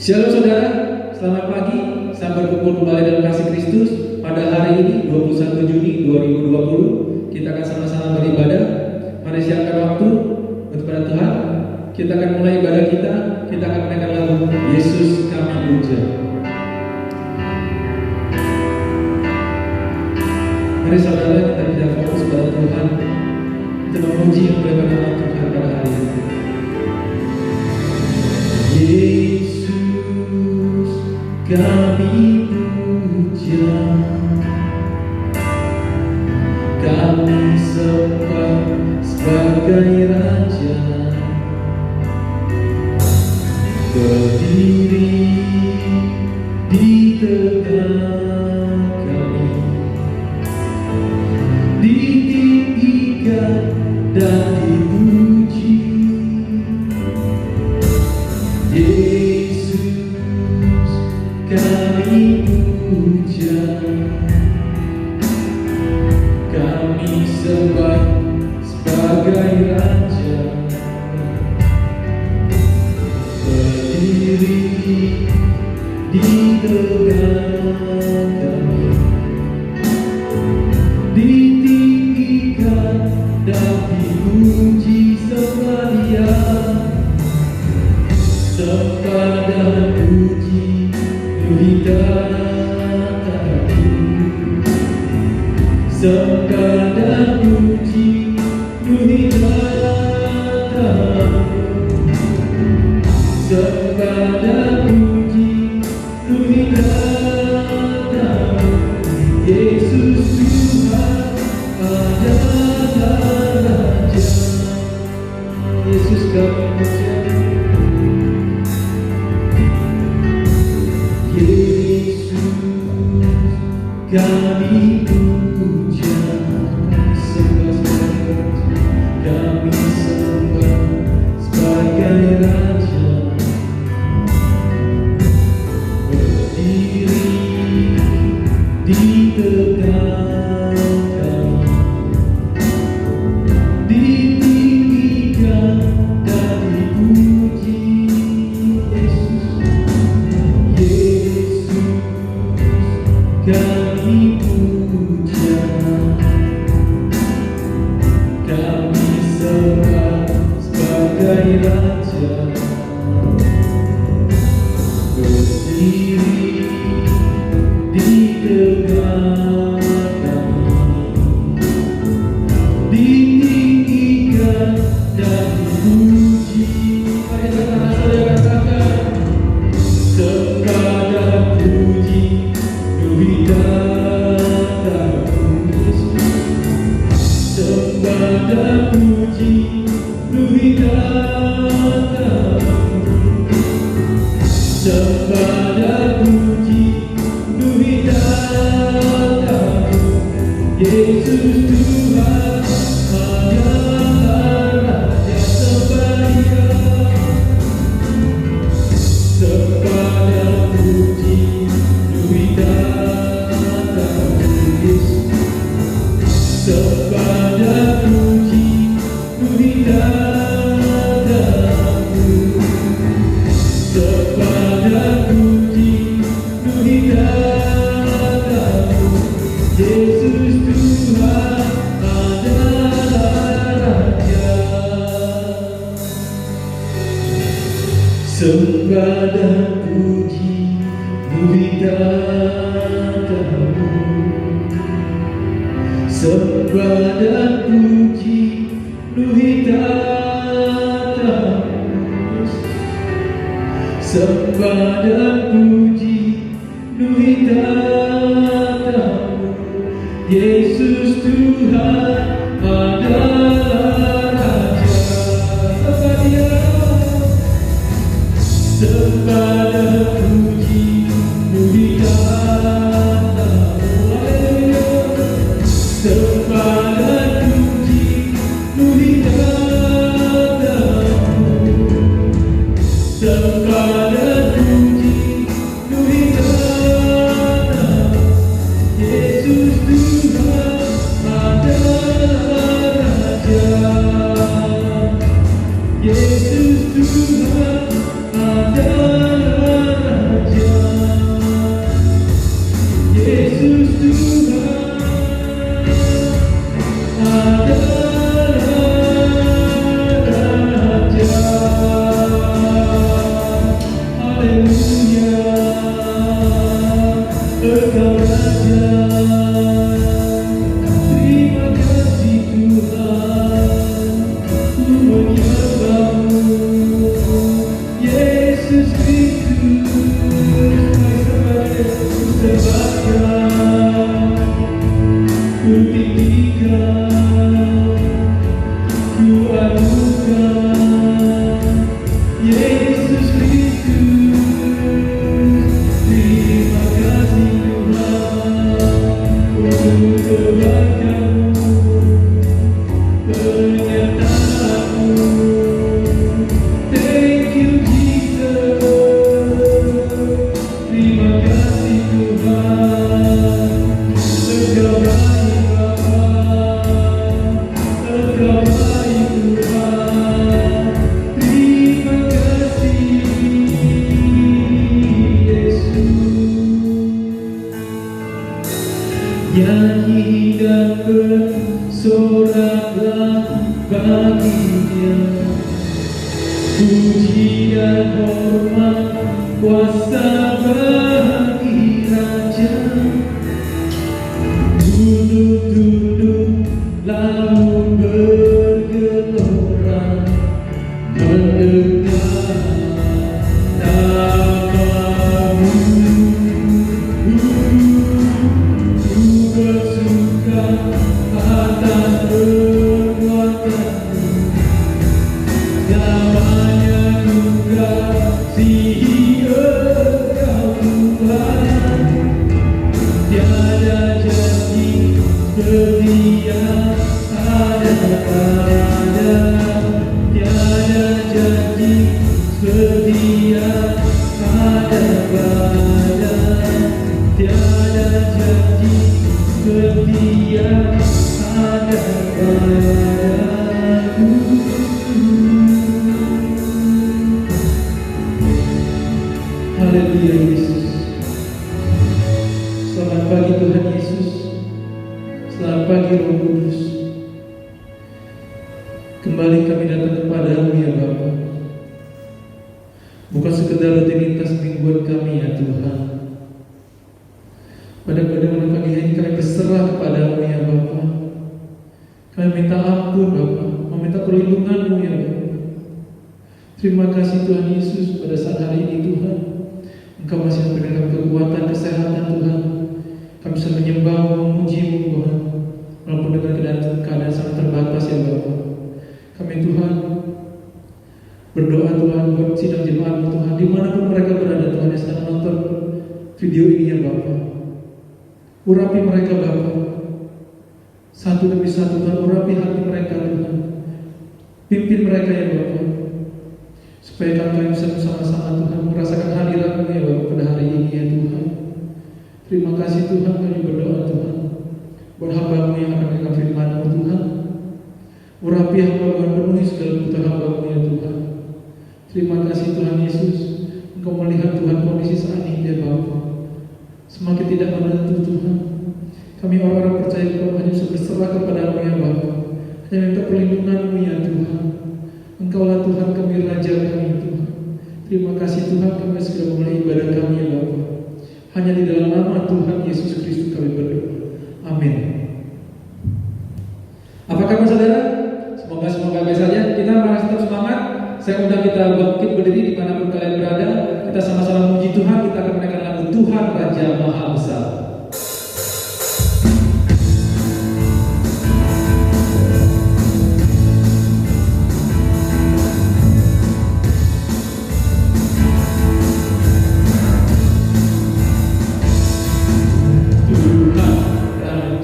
Shalom saudara, selamat pagi. Selamat berkumpul kembali dalam kasih Kristus. Pada hari ini 21 Juni 2020 kita akan sama-sama beribadah. Mari siapkan waktu untuk pada Tuhan. Kita akan mulai ibadah kita. Kita akan menaikkan lagu Yesus Kami Puja. Mari saudara, kita bisa fokus pada Tuhan. Kita memuji yang kepada nama Tuhan pada hari ini. Yesus kami puja, kami sembah sebagai Raja, berdiri di tengah kami, ditinggikan dan dipuji. Yesus kami puja, kami sembah sebagai Raja, berdiri di tengah kami, ditinggikan dan dipuji. Sembah Dia, sembah dan puji Tuhan. Sembah dan puji Tuhan. Sembah dan puji Tuhan. Yesus Tuhan adalah Raja. Yesus kami puja. Yesus kami puja, kami sembah sebagai Raja, berdiri di tengah kami, ditinggikan dan dipuji. Yesus kami puja, kami sembah sebagai Raja, berdiri di tengah kami, ditinggikan dan dipuji. Mari sama-sama saudara katakan, sembah dan puji Tuhan. Sembah dan puji Tuhan. Sembah dan puji Tuhan. Yesus Tuhan adalah Raja. Sembah Dia, sembah dan puji Tuhan. Sembah dan puji Tuhan. Sembah dan puji Tuhan. Yesus Tuhan adalah Raja. Sembah dan puji Tuhan. Sembah dan puji Tuhan. Sembah dan puji Tuhan. Yesus Tuhan adalah Raja. Sembah Dia, sembah dan puji Tuhan. Sembah dan puji Tuhan. Sembah dan puji Tuhan. Yesus Tuhan adalah Raja. Yesus Tuhan adalah Nyanyi dan bersoraklah bagi-Nya, puji dan hormat kuasa bagi Raja. Tunduk lalu bergelora mendengar namamu. Ku bersuka atas perbuatanmu, namanya ku kasihi Engkau Tuhan. Tiada janji setia ada pada, tiada janji setia ada pada, tiada janji setia ada padaku. Haleluya Yesus. Selamat pagi Tuhan Yesus. Selamat pagi Roh Kudus. Kembali kami datang kepadamu ya Bapa. Bukan sekedar rutinitas mingguan kami ya Tuhan. Pada pagi ini kami berserah kepadamu ya Bapa. Kami minta ampun Bapa, meminta perlindunganmu ya Bapa. Terima kasih Tuhan Yesus pada saat hari ini Tuhan. Engkau masih memberikan kekuatan, kesehatan Tuhan. Kami bisa menyembah, memuji-Mu Tuhan, walaupun dengan keadaan sangat terbatas ya Bapa. Kami Tuhan berdoa Tuhan buat sidang jemaat Tuhan, dimanapun mereka berada Tuhan yang sedang menonton video ini ya Bapa. Urapi mereka Bapa, satu demi satu Tuhan, urapi hati mereka Tuhan. Pimpin mereka ya Bapa, supaya kami bisa bersama-sama Tuhan merasakan hadirat-Mu ya Bapa pada hari ini ya Tuhan. Terima kasih Tuhan, kami berdoa Tuhan buat hamba-Mu yang akan mendengar firman-Mu Tuhan. Urapi hamba-Mu dan penuhi segala kebutuhan hamba-Mu ya Tuhan. Terima kasih Tuhan Yesus, Engkau melihat Tuhan kondisi saat ini ya Bapa semakin tidak menentu Tuhan. Kami orang-orang percaya Engkau hanya bisa berserah kepada-Mu ya Bapa, hanya minta perlindungan-Mu ya Tuhan. Engkaulah Tuhan kami, Raja kami Tuhan. Terima kasih Tuhan, kami segera mulai ibadah kami ya Bapa. Hanya di dalam nama Tuhan Yesus Kristus kami berdoa. Amin. Apa kabar saudara? Semoga baik saja. Kita masih tetap semangat. Saya undang kita bangkit berdiri dimanapun kalian berada. Kita sama-sama memuji Tuhan. Kita akan menaikkan lagu Tuhan Raja Maha Besar.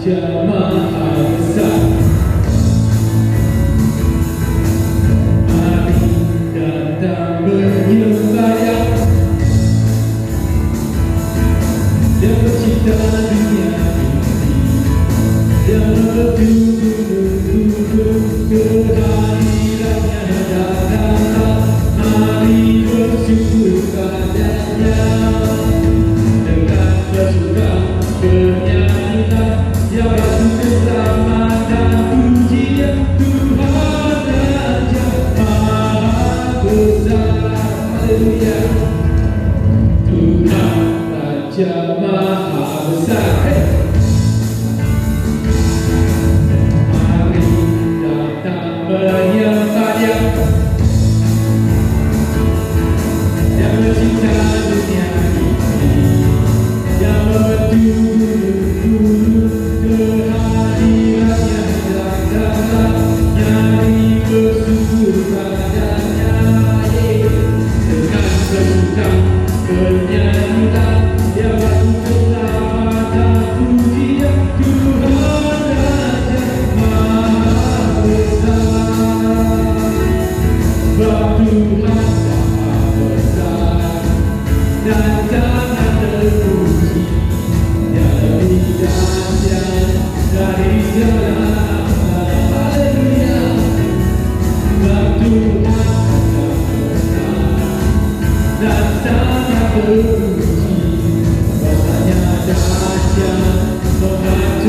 Raja Maha Besar, mari datang menyembah Dia pencipta dunia ini, Dia menunggu kehadirannya datang. Mari bersyukur padanya dengan bersuka bernyanyilah. Ya batu keselamatan, pujian Tuhan Raja Maha Besar. Haleluya. Tuhan Raja Maha Besar. Mari datang menyembah Dia. Dia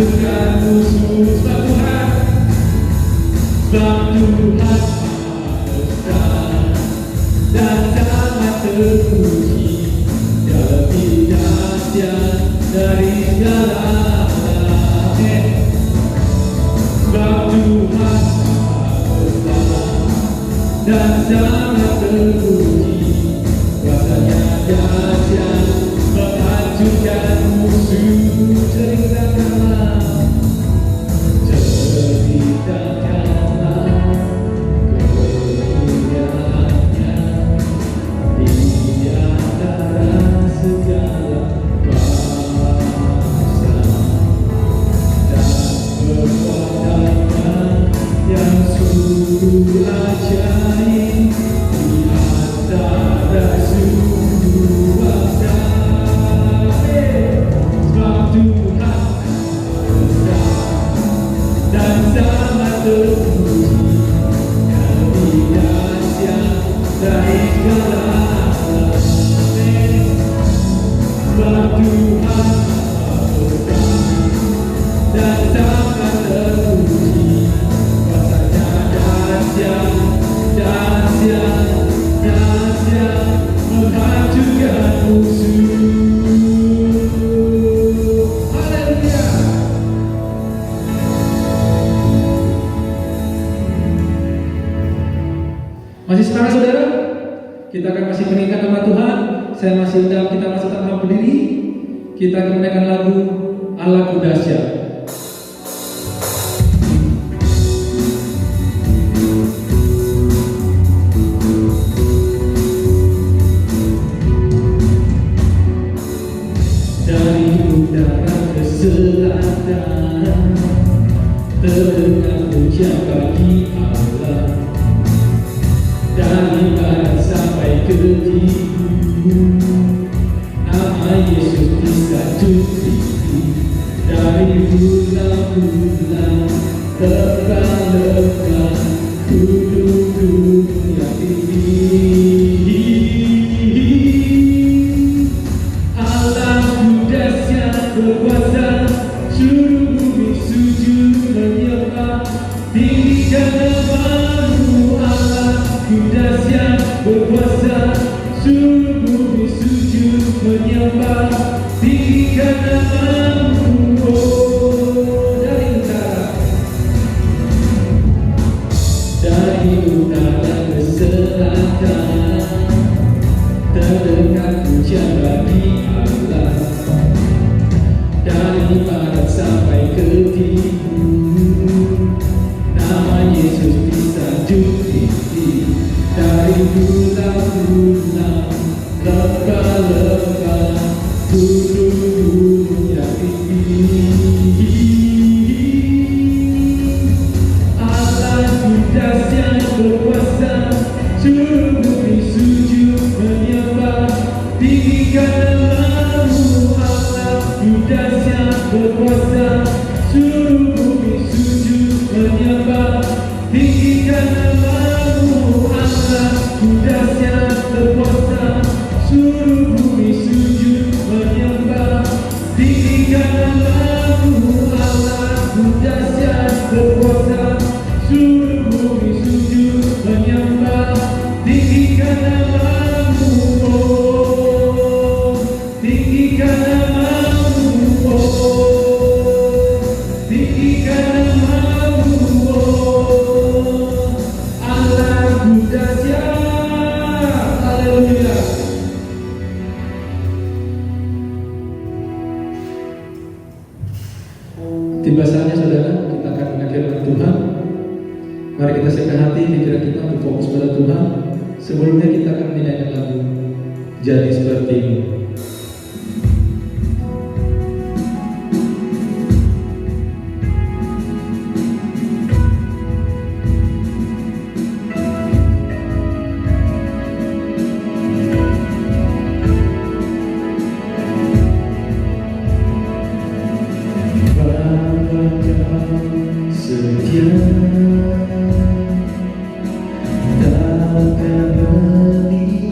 menghancurkan musuh. Sebab Tuhan maha besar dan sangat terpuji. Dia lebih dahsyat dari segala alam. Sebab Tuhan maha besar dan sangat terpuji. Kuasanya dahsyat menghancurkan musuh. Ceritakanlah kemuliaannya di antara segala bangsa, dan kekuatannya yang sungguh ajaib di antara suku bangsa. Sebab Tuhan besar dan sangat terpuji, yang lebih dahsyat dari segala alam. Sebab Tuhan besar dan sangat terpuji. Kuasanya dahsyat, dahsyat, dahsyat menghancurkan musuh. Haleluya. Masih semangat saudara? Kita akan masih meningkat nama Tuhan. Saya masih undang kita masih tetap berdiri. Kita akan menaikkan lagu Allahku Dahsyat. Dari utara ke selatan terdengar pujian bagi Allah. Dari barat sampai ke timur, nama Yesus disanjung tinggi. Dari bulan-bulan terbang-lebang gunung-gunung yang tinggi. Allahku dahsyat berkuasa, seluruh bumi sujud menyembah. Tinggikan nama-Mu Allahku dahsyat berkuasa, seluruh bumi sujud menyembah. Tinggikan nama-Mu, oh, dari utara ke selatan terdengar pujian bagi Allah. Dari barat sampai ke timur, nama Yesus disanjung tinggi. Dari bulan-bulan lembah-lembah gunung-gunung yang tinggi. Allahku dahsyat berkuasa, seluruh bumi sujud menyembah. Tinggikan nama-Mu Allahku dahsyat berkuasa, seluruh bumi sujud menyembah. Tinggikan nama-Mu Allahku dahsyat berkuasa, seluruh bumi sujud menyembah. Tinggikan nama-Mu Allahku dahsyat berkuasa, seluruh bumi sujud menyembah. Tinggikan nama-Mu, oh, tinggikan nama-Mu, oh, tinggikan nama-Mu, oh, Allahku dahsyat. Haleluya. Tiba saatnya saudara, kita akan mendengarkan Tuhan. Mari kita siapkan hati, pikiran kita untuk fokus pada Tuhan. Sebelumnya kita akan menyanyikan lagu Jadi Seperti-Mu. Setia takkan meninggalkan.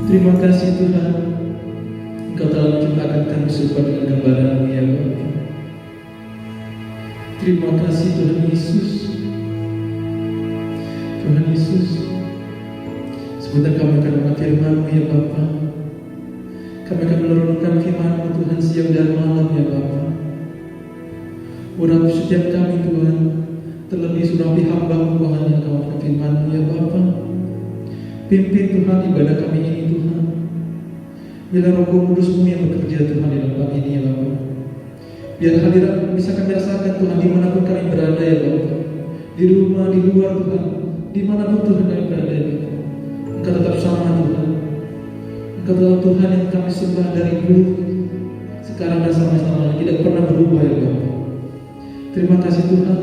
Terima kasih Tuhan, Engkau telah menciptakan kami serupa dengan gambaran-Mu ya Bapa. Terima kasih Tuhan Yesus. Tuhan Yesus, sebentar kami akan mendengar firman-Mu ya Bapa. Kami akan merenungkan firman-Mu Tuhan siang dan malam ya Bapa. Urapi setiap kami Tuhan, terlebih surapi hamba-Mu Tuhan yang akan mendengar firman-Mu ya Bapa. Pimpin Tuhan ibadah kami ini Tuhan. Bila Roh Kudus-Mu yang bekerja Tuhan di dalam kami ini ya Bapa. Biar hadirat bisa kami rasakan Tuhan dimanapun kami berada ya Bapa. Di rumah, di luar Tuhan, dimanapun Tuhan kami berada ya Bapa. Engkau tetap sama Tuhan. Engkau tetap Tuhan yang kami sembah dari dulu, sekarang dan selama-lamanya, tidak pernah berubah ya Bapa. Terima kasih Tuhan.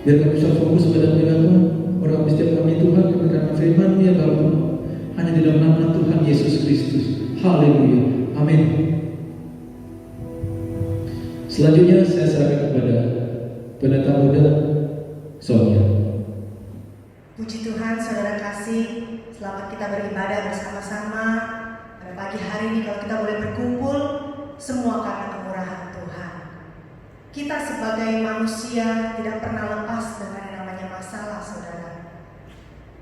Biar kami bisa fokus pada Bapa, orang setiap kami Tuhan, kami akan firman ya Bapa, hanya di dalam nama Tuhan Yesus Kristus. Haleluya. Amin. Selanjutnya saya serahkan kepada pendeta muda Sonia. Puji Tuhan, saudara kasih, selamat kita beribadah bersama-sama pada pagi hari ini. Kalau kita boleh berkumpul, semua karena kemurahan Tuhan. Kita sebagai manusia tidak pernah lepas dengan yang namanya masalah, saudara.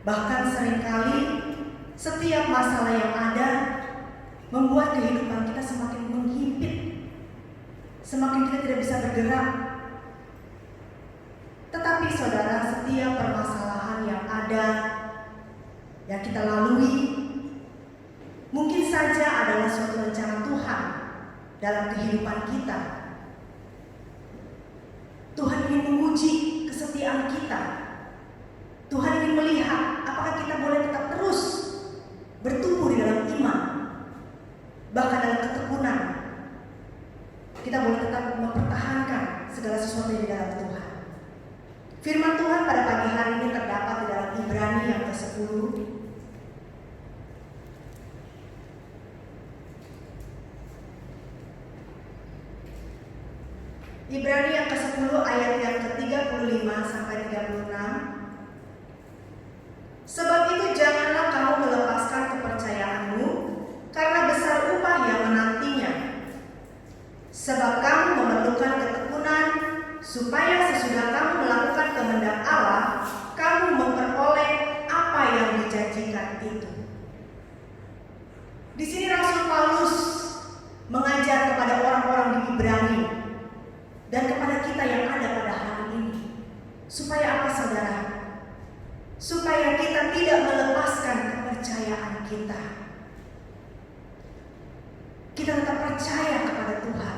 Bahkan seringkali setiap masalah yang ada membuat kehidupan kita semakin menghimpit, semakin kita tidak bisa bergerak. Tetapi saudara, setiap permasalahan yang ada, yang kita lalui, mungkin saja adalah suatu rencana Tuhan dalam kehidupan kita. Tuhan ingin menguji kesetiaan kita. Tuhan ingin melihat apakah kita boleh tetap terus bertumbuh di dalam iman, bahkan dalam ketekunan. Kita boleh tetap mempertahankan segala sesuatu di dalam Tuhan. Firman Tuhan pada pagi hari ini terdapat di dalam Ibrani yang ke-10. Ibrani yang ke-10 ayat yang ke-35 sampai 36. Sebab itu janganlah kamu melepaskan kepercayaanmu, karena besar upah yang menantinya. Sebab kamu memerlukan ketekunan, supaya sesudah kamu melakukan kehendak Allah, kamu memperoleh apa yang dijanjikan itu. Di sini Rasul Paulus mengajar kepada orang-orang di Ibrani dan kepada kita yang ada pada hari ini, supaya apa saudara? Supaya kita tidak melepaskan kepercayaan kita. Kita tetap percaya kepada Tuhan,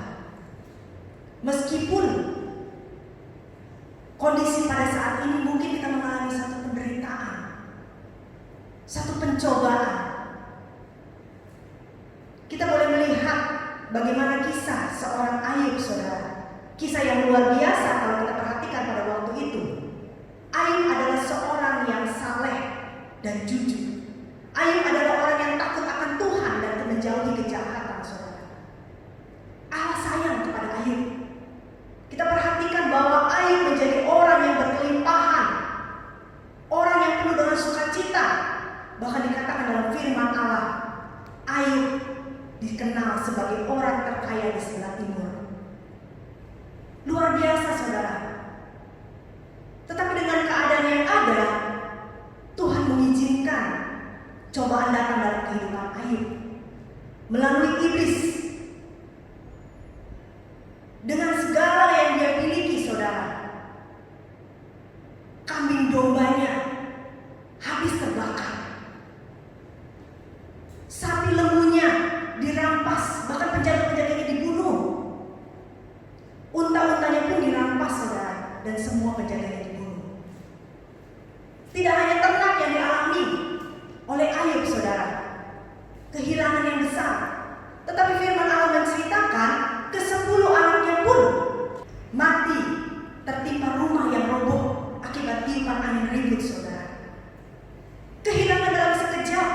meskipun kondisi pada saat ini mungkin kita mengalami satu penderitaan, satu pencobaan. Kita boleh melihat bagaimana kisah seorang Ayub, saudara. Kisah yang luar biasa kalau kita perhatikan pada waktu itu. Ayub adalah seorang yang saleh dan jujur. Ayub adalah orang yang takut akan Tuhan dan menjauhi kejahatan, saudara. Allah sayang kepada Ayub. Kita perhatikan bahwa Ayub menjadi orang yang berkelimpahan, orang yang penuh dengan sukacita. Bahkan dikatakan dalam firman Allah, Ayub dikenal sebagai orang terkaya di sebelah timur. Luar biasa, saudara. Tetapi dengan keadaan yang ada, Tuhan mengizinkan cobaan datang dalam kehidupan Ayub melalui iblis. Dengan segala yang dia miliki, saudara, kambing dombanya habis terbakar, sapi lembunya dirampas, bahkan penjaga-penjaganya dibunuh, unta-untanya pun dirampas, saudara, dan semua penjaganya dibunuh. Tidak hanya ternak yang dialami oleh Ayub, saudara, kehilangan yang besar, tetapi firman Allah menceritakan ke-10 anaknya pun mati tertimpa rumah yang roboh akibat tiupan angin ribut, saudara. Kehilangan dalam sekejap.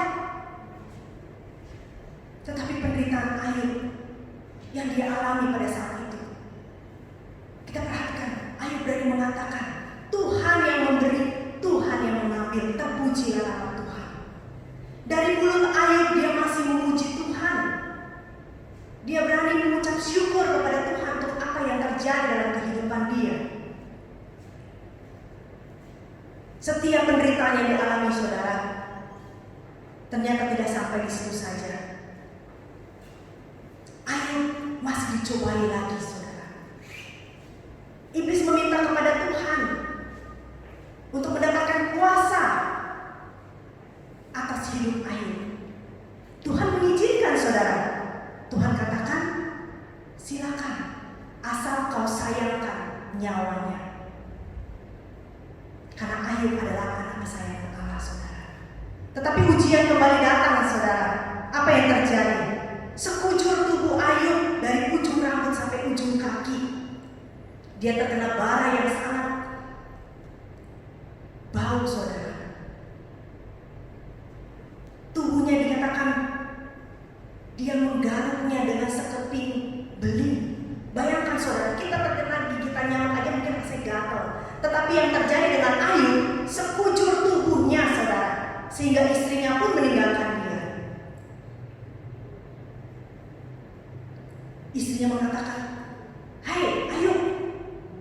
Tetapi penderitaan Ayub yang dia alami pada saat itu, kita perhatikan, Ayub berani mengatakan, Tuhan yang memberi, Tuhan yang mengambil, terpujilah nama Tuhan. Dari mulut Ayub dia masih memuji Tuhan. Dia berani mengucap syukur kepada Tuhan untuk apa yang terjadi dalam kehidupan dia. Setiap penderitaan yang dialami, saudara, ternyata tidak sampai di situ saja. Ayub masih dicobai lagi, saudara. Iblis meminta kepada Tuhan untuk mendapatkan kuasa atas hidup Ayub. Tuhan mengizinkan, saudara. Tuhan katakan, silakan. asal kau sayangkan nyawanya. Karena Ayub adalah anak kesayangan Allah, saudara. Tetapi ujian kembali datang, saudara. Apa yang terjadi? Sekujur tubuh Ayub dari ujung rambut sampai ujung kaki, dia terkena bara yang sangat bau, saudara. Tubuhnya dikatakan dia menggaruknya dengan sekeping beling. Bayangkan, saudara, kita terkena gigitan nyamuk aja mungkin masih gatal. Tetapi yang terjadi dengan Ayub, sekujur tubuhnya, saudara, sehingga istrinya pun meninggalkan dia. Istrinya mengatakan, "Hai Ayub,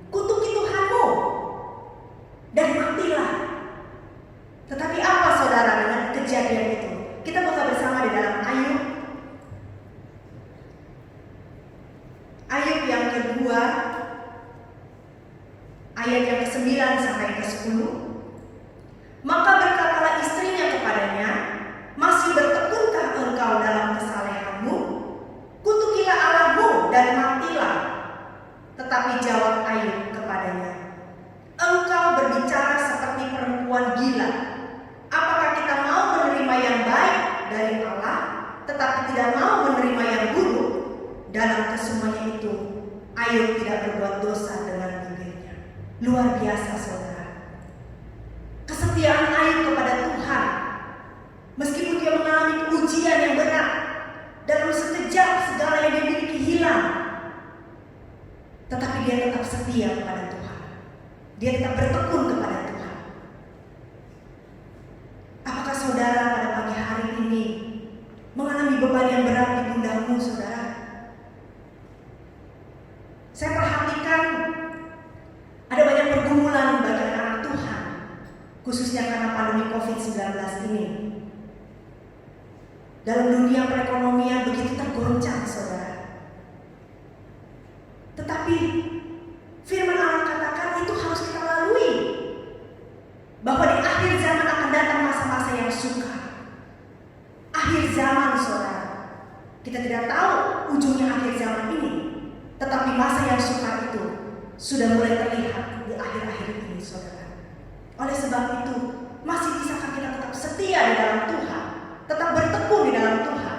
kutuki Tuhanmu dan matilah." Tetapi apa, saudara, dengan kejadian itu? Kita buka bersama di dalam Ayub yang kedua, ayat yang ke-9 sampai ke-10. Maka berkatalah istrinya kepadanya, "Masih bertekunkah engkau dalam kesalehanmu? Kutukilah Allahmu dan matilah." Tetapi jawab Ayub kepadanya, "Engkau berbicara seperti perempuan gila. Apakah kita mau menerima yang baik dari Allah, tetapi tidak mau menerima yang buruk?" Dalam kesemuanya itu, Ayub tidak berbuat dosa dengan bibirnya. Luar biasa, saudara. Kesetiaan Ayub kepada Tuhan, meskipun dia mengalami ujian yang berat, dalam sekejap segala yang dia miliki hilang, tetapi dia tetap setia kepada Tuhan. Dia tetap bertekun kepada Tuhan. Apakah saudara pada pagi hari ini mengalami beban yang berat di pundakmu, saudara? Saya perhatikan ada banyak pergumulan bagi anak Tuhan, khususnya karena pandemi COVID-19 ini. Dalam dunia perekonomian begitu tergoncang, saudara. Tetapi firman Allah katakan itu harus kita lalui, bahwa di akhir zaman akan datang masa-masa yang sukar. Akhir zaman, saudara. Kita tidak tahu ujungnya akhir zaman ini, tetapi masa yang sukar itu sudah mulai terlihat di akhir-akhir ini, saudara. Oleh sebab itu, masih bisakah kita tetap setia di dalam Tuhan, tetap bertekun di dalam Tuhan?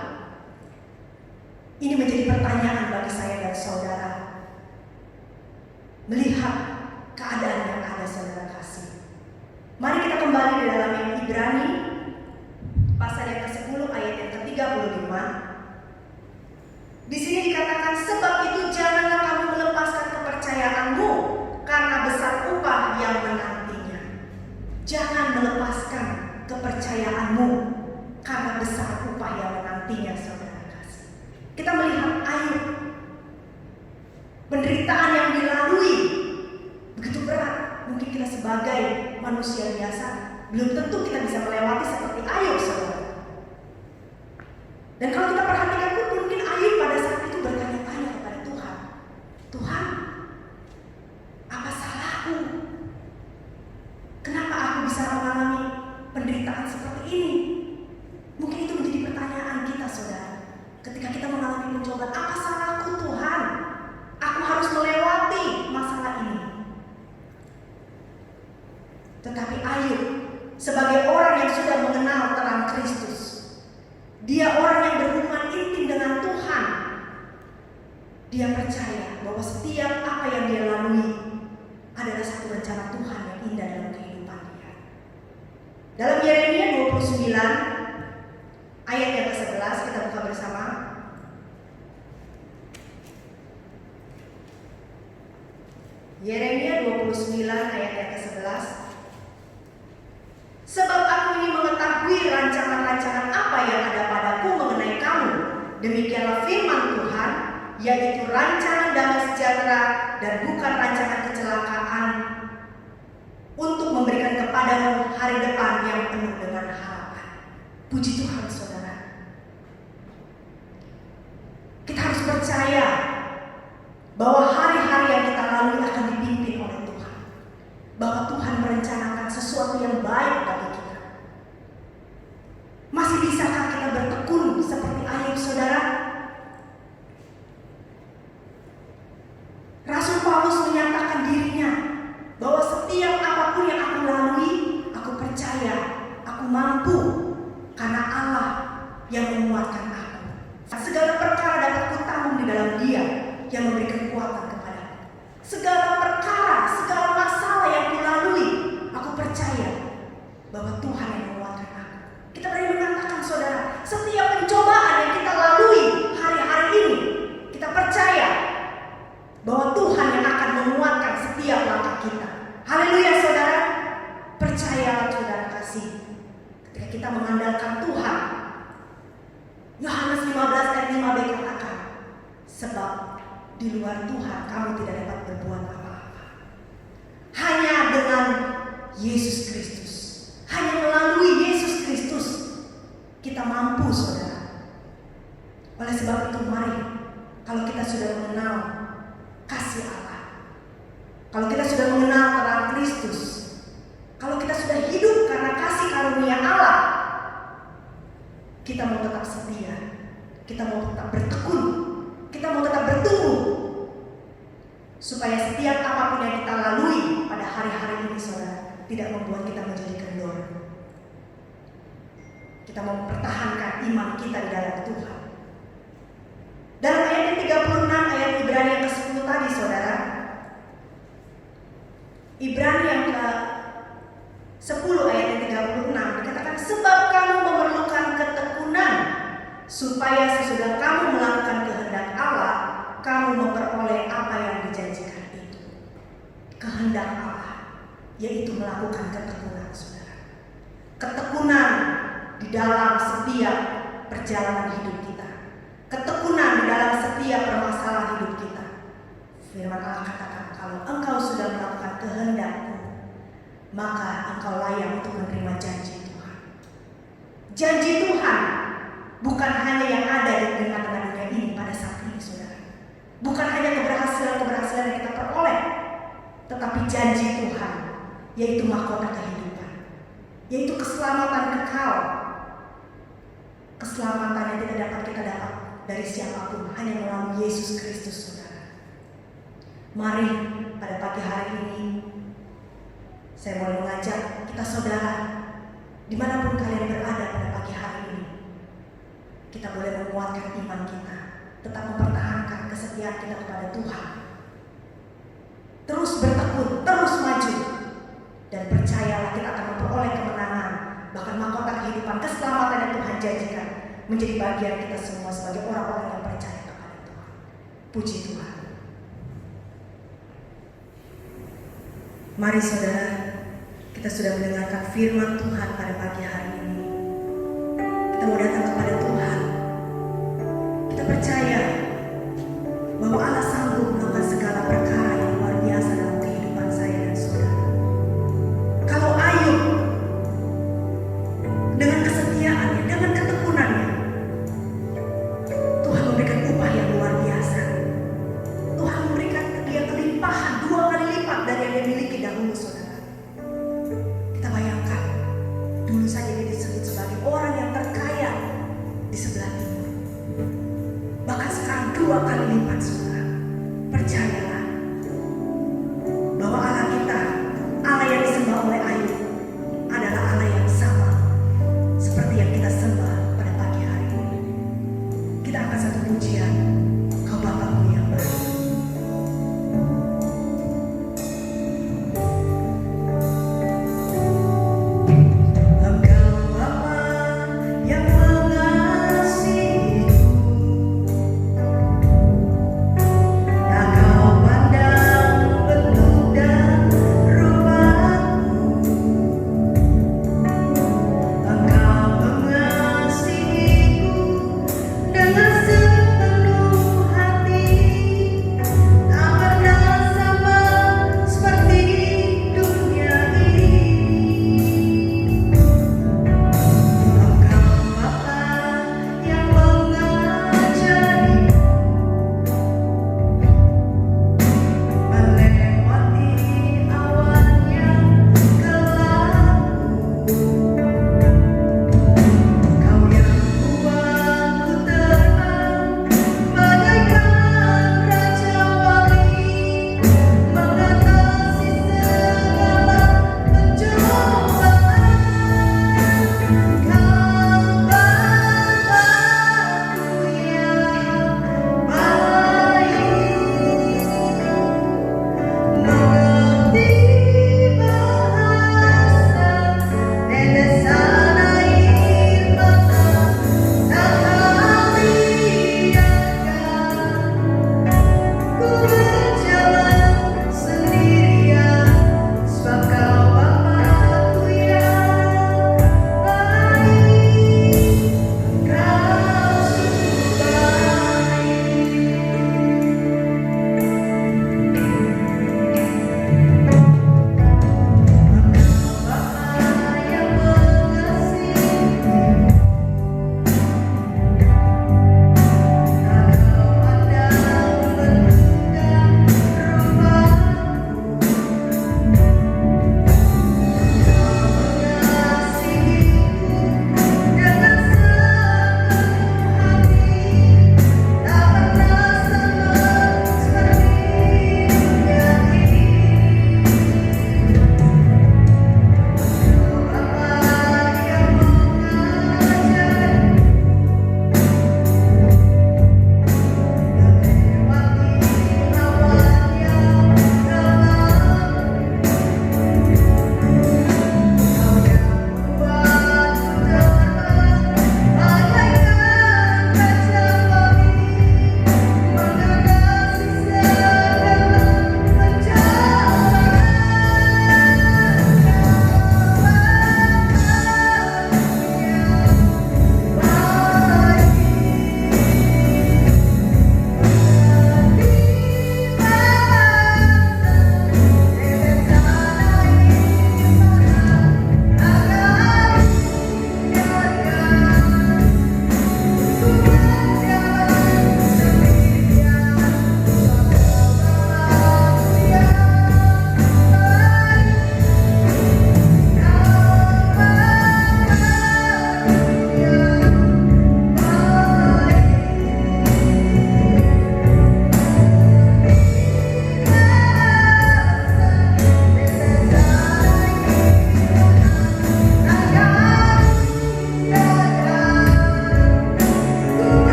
Ini menjadi pertanyaan bagi saya dan saudara. Melihat keadaan yang ada, saudara kasih. Mari kita kembali di dalam yang Ibrani, pasal yang ke-10 ayat yang ke-35. Di sini dikatakan, "Sebab itu janganlah kamu melepaskan kepercayaanmu, karena besar upah yang menantinya." Jangan melepaskan kepercayaanmu, karena besar upah yang menantinya, saudara kasih. Kita melihat Ayub, penderitaan yang dilalui begitu berat. Mungkin kita sebagai manusia biasa belum tentu kita bisa melewati seperti Ayub, saudara. Dan kalau kita perhatikan pun mungkin Ayub pada saat itu bertanya-tanya kepada Tuhan, "Tuhan, apa salahku? Kenapa aku bisa mengalami penderitaan seperti ini?" Mungkin itu menjadi pertanyaan kita, saudara. Ketika kita mengalami pencobaan, apa salahku, Tuhan? Aku harus melewati masalah ini. Tetapi Ayub, sebagai orang yang sudah mengenal terang Kristus, dia orang yang berhubungan intim dengan Tuhan. Dia percaya bahwa setiap apa yang dia lalui adalah satu rencana Tuhan yang indah dalam kehidupan dia. Dalam Yeremia 29 ayat yang ke-11, kita buka bersama. Yeremia 29 ayat yang ke-11. "Sebab aku ini mengetahui rancangan-rancangan apa yang ada padaku mengenai kamu, demikianlah firman Tuhan, yaitu rancangan damai sejahtera dan bukan rancangan kecelakaan, untuk memberikan kepadamu hari depan yang penuh dengan harapan." Puji Tuhan, saudara. Kita harus percaya bahwa hari-hari yang kita lalui akan dipimpin oleh Tuhan, bahwa Tuhan merencanakan sesuatu yang baik bagi kita. Masih bisakah kita bertekun seperti Ayub, saudara? Tuhan yang akan menguatkan setiap langkah kita. Haleluya saudara. Percayalah saudara kasih. Ketika kita mengandalkan Tuhan, Yohanes 15 ayat 5b katakan, sebab di luar Tuhan kamu tidak dapat berbuat apa-apa. Hanya dengan Yesus Kristus, hanya melalui Yesus Kristus kita mampu saudara. Oleh sebab itu mari, kalau kita sudah mengenal kasih Allah, kalau kita sudah mengenal terang Kristus, kalau kita sudah hidup karena kasih karunia Allah, kita mau tetap setia, kita mau tetap bertekun, kita mau tetap bertumbuh, supaya setiap apapun yang kita lalui pada hari-hari ini saudara tidak membuat kita menjadi kendor. Kita mau mempertahankan iman kita di dalam Tuhan. Dalam ayat yang 36 ayat Ibrani yang ke-10 tadi saudara, Ibrani yang ke-10 ayat yang 36 dikatakan, sebab kamu memerlukan ketekunan supaya sesudah kamu melakukan kehendak Allah, kamu memperoleh apa yang dijanjikan itu. Kehendak Allah yaitu melakukan ketekunan saudara. Ketekunan di dalam setiap perjalanan hidup kita, ketekunan di dalam setiap permasalahan hidup kita. Firman Allah katakan, kalau engkau sudah melakukan kehendak-Ku, maka engkau layak untuk menerima janji Tuhan. Janji Tuhan bukan hanya yang ada di tengah-tengah dunia ini pada saat ini saudara. Bukan hanya keberhasilan-keberhasilan yang kita peroleh, tetapi janji Tuhan yaitu mahkota kehidupan, yaitu keselamatan kekal. Keselamatan yang tidak dapat kita dapat dari siapapun, hanya melalui Yesus Kristus saudara. Mari pada pagi hari ini saya mau mengajak kita saudara, dimanapun kalian berada pada pagi hari ini, kita boleh menguatkan iman kita, tetap mempertahankan kesetiaan kita kepada Tuhan, terus bertekun, terus maju, dan percayalah kita akan memperoleh kemenangan, bahkan mahkota kehidupan, keselamatan yang Tuhan janjikan menjadi bagian kita semua sebagai orang-orang yang percaya kepada Tuhan. Puji Tuhan. Mari saudara, kita sudah mendengarkan firman Tuhan pada pagi hari ini. Kita mau datang kepada Tuhan. Kita percaya bahwa Allah sanggup melakukan segala perkara yang luar biasa dalam kehidupan saya dan saudara. Kalau Ayub dengan kesetiaannya, dengan ketekunannya, Tuhan memberikan upah yang luar biasa. Tuhan memberikan dia kelimpahan 2 kali lipat dari yang dia miliki dahulu saudara. Kita bayangkan, dulu saja dia disebut sebagai orang yang terkaya di sebelah timur. Bahkan sekarang 2 kali lipat saudara.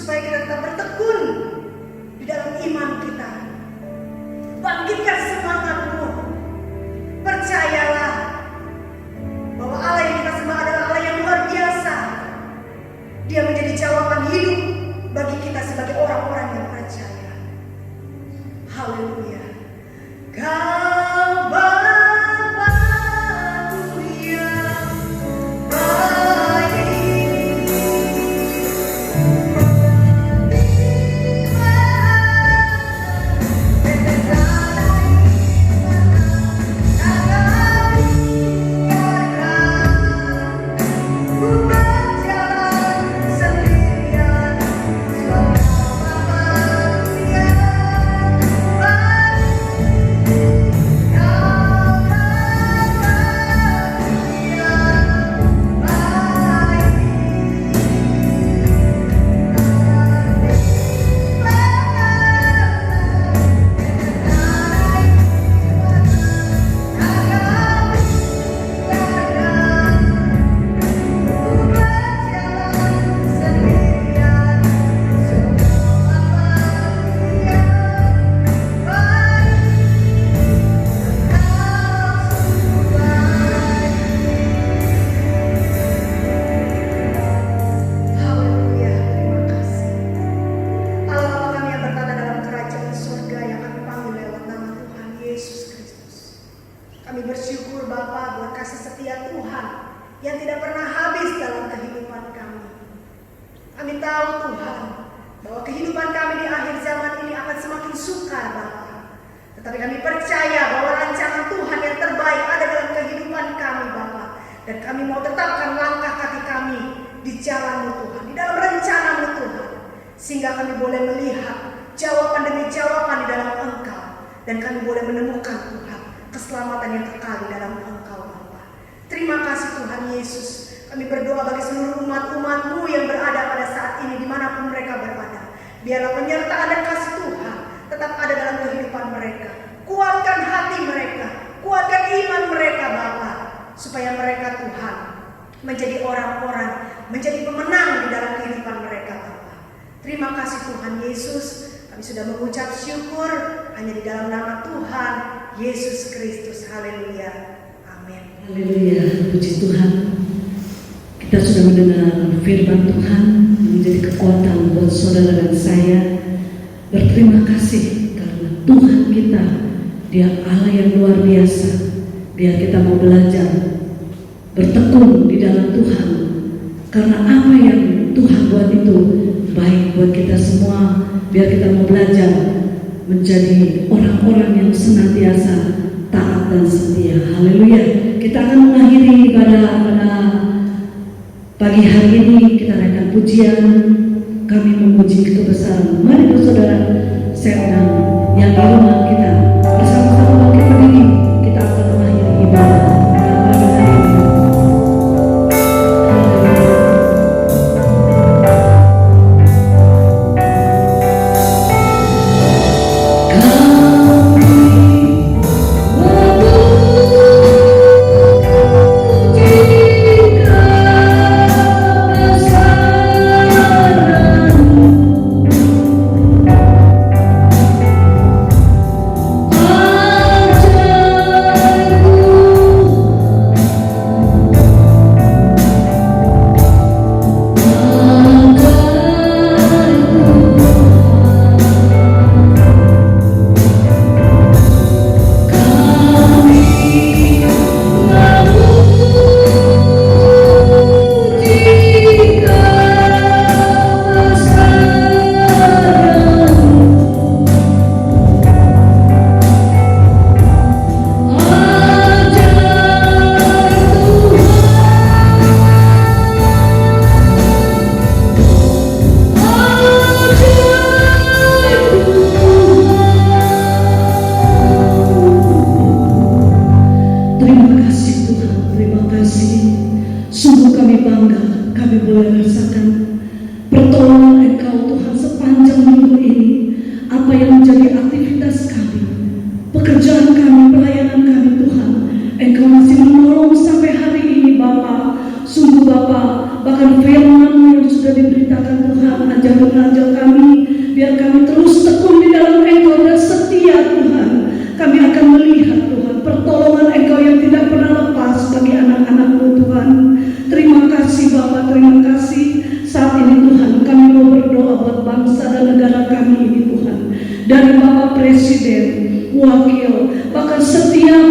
supaya kita tetap bertekun di dalam iman kita. Bangkitkan semangatmu. Percayalah bahwa Allah yang kita sembah adalah Allah yang luar biasa. Dia menjadi jawaban hidup bagi kita sebagai orang-orang yang percaya. Haleluya. Kau Bapakku yang baik, Bahkan firman yang sudah diberitakan Tuhan, ajar-ajar terima kasih. Saat ini Tuhan, kami mau berdoa buat bangsa dan negara kami ini Tuhan. Dari Bapak Presiden, Wakil, bahkan setiap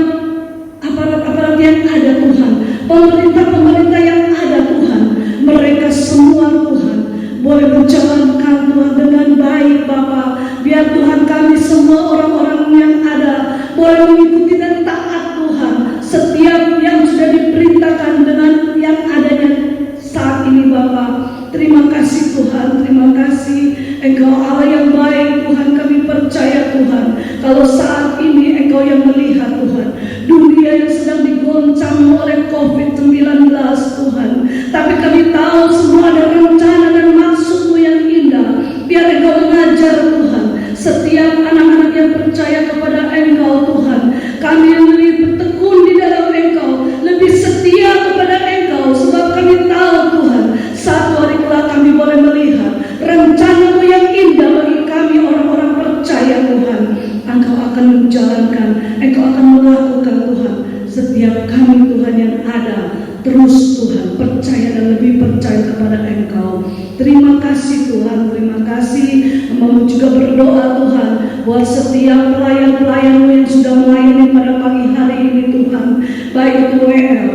aparat-aparat yang ada Tuhan, pemerintah-pemerintah yang ada Tuhan, mereka semua Tuhan boleh menjalankan Tuhan dengan baik Bapak. Biar Tuhan kami semua orang-orang yang ada boleh mengikuti dan taat Tuhan setiap yang sudah diperintahkan dengan yang adanya saat ini Bapak. Terima kasih Tuhan, terima kasih. Engkau Allah yang baik Tuhan, kami percaya Tuhan. Kalau saat ini Engkau yang melihat Tuhan, dunia yang sedang digoncang oleh COVID-19 Tuhan. Tapi kami tahu semua ada rencana dan maksud-Mu yang indah. Biar Engkau mengajar Tuhan setiap anak-anak yang percaya kepada Engkau Tuhan. Kami yang lebih bertekun di dalam Engkau, lebih setia kepada Engkau. Sebab kami tahu Tuhan, satu hari kelak kami boleh melihat rencana-Mu yang indah bagi kami orang-orang percaya Tuhan. Engkau akan menjalankan, Engkau akan melakukan Tuhan. Setiap kami Tuhan yang ada, terus Tuhan percaya dan lebih percaya kepada Engkau. Terima kasih Tuhan, terima kasih. Mau juga berdoa Tuhan buat setiap pelayan-pelayan-Mu yang sudah melayani pada pagi hari ini Tuhan. Baik itu WL,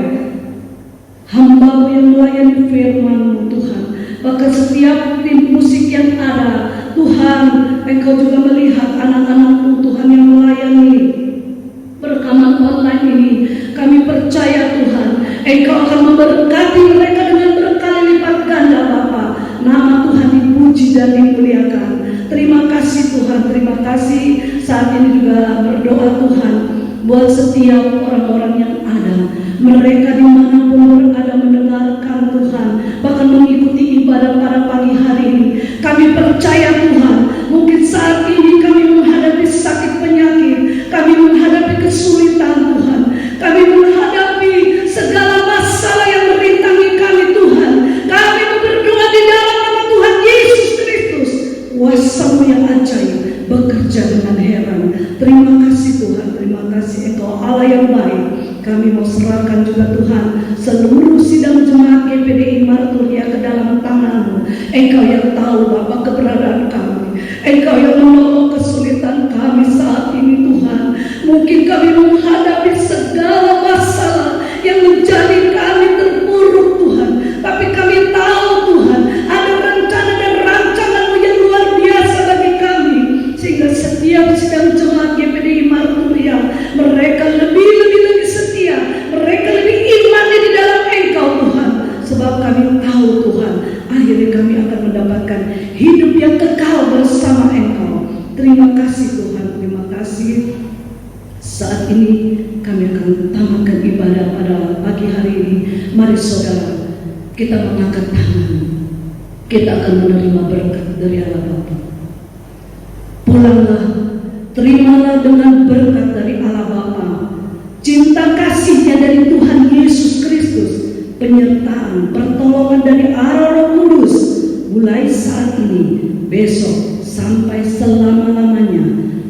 hamba-Mu yang melayani firman-Mu Tuhan. Bahkan setiap tim musik yang ada Tuhan, Engkau juga melihat anak-anak-Mu Tuhan yang melayani perekaman online ini. Kami percaya Tuhan, Engkau akan memberkati mereka dengan berkali lipat ganda Bapa. Nama Tuhan dipuji dan dimuliakan. Terima kasih Tuhan, terima kasih. Saat ini juga berdoa Tuhan buat setiap orang-orang yang ada, mereka dimanapun berada mendengarkan Tuhan, bahkan mengikuti ibadah pada pagi hari ini. Kami percaya Tuhan, mungkin saat ini kami menghadapi sakit penyakit, kami menghadapi kesulitan Tuhan, kami menghadapi segala masalah yang merintangi kami Tuhan. Kami berdoa di dalam nama Tuhan Yesus Kristus, kuasa-Mu yang ajaib bekerja dengan heran. Terima kasih Tuhan, terima kasih Engkau Allah yang baik. Kami mau serahkan juga Tuhan seluruh sidang jemaat GPDI Marturia ke dalam tangan-Mu. Engkau yang tahu Bapa keberadaan kami, Engkau yang menolong kesulitan kami saat ini Tuhan. Mungkin kami menghadapi segala masalah yang menjadi kami terpuruk Tuhan, tapi kami tahu Tuhan ada rencana dan rancangan-Mu yang luar biasa bagi kami, sehingga setiap sidang jemaat GPDI Marturia mereka lebih setia, mereka lebih iman di dalam Engkau Tuhan. Sebab kami tahu Tuhan, akhirnya kami akan mendapatkan hidup yang kekal bersama Engkau. Terima kasih Tuhan, terima kasih. Saat ini kami akan tamatkan ibadah pada pagi hari ini. Mari saudara, kita mengangkat tangan. Kita akan menerima berkat dari Allah Bapa. Pulanglah, terimalah dengan berkat dari Allah Bapa, cinta kasih-Nya dari Tuhan Yesus Kristus, penyertaan pertolongan dari Allah Roh Kudus, mulai saat ini, besok, sampai selama-lamanya,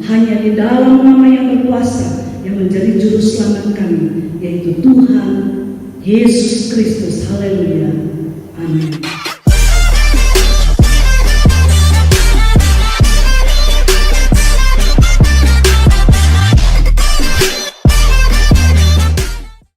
hanya di dalam nama yang berkuasa yang menjadi juru selamat kami, yaitu Tuhan Yesus Kristus. Haleluya, amin.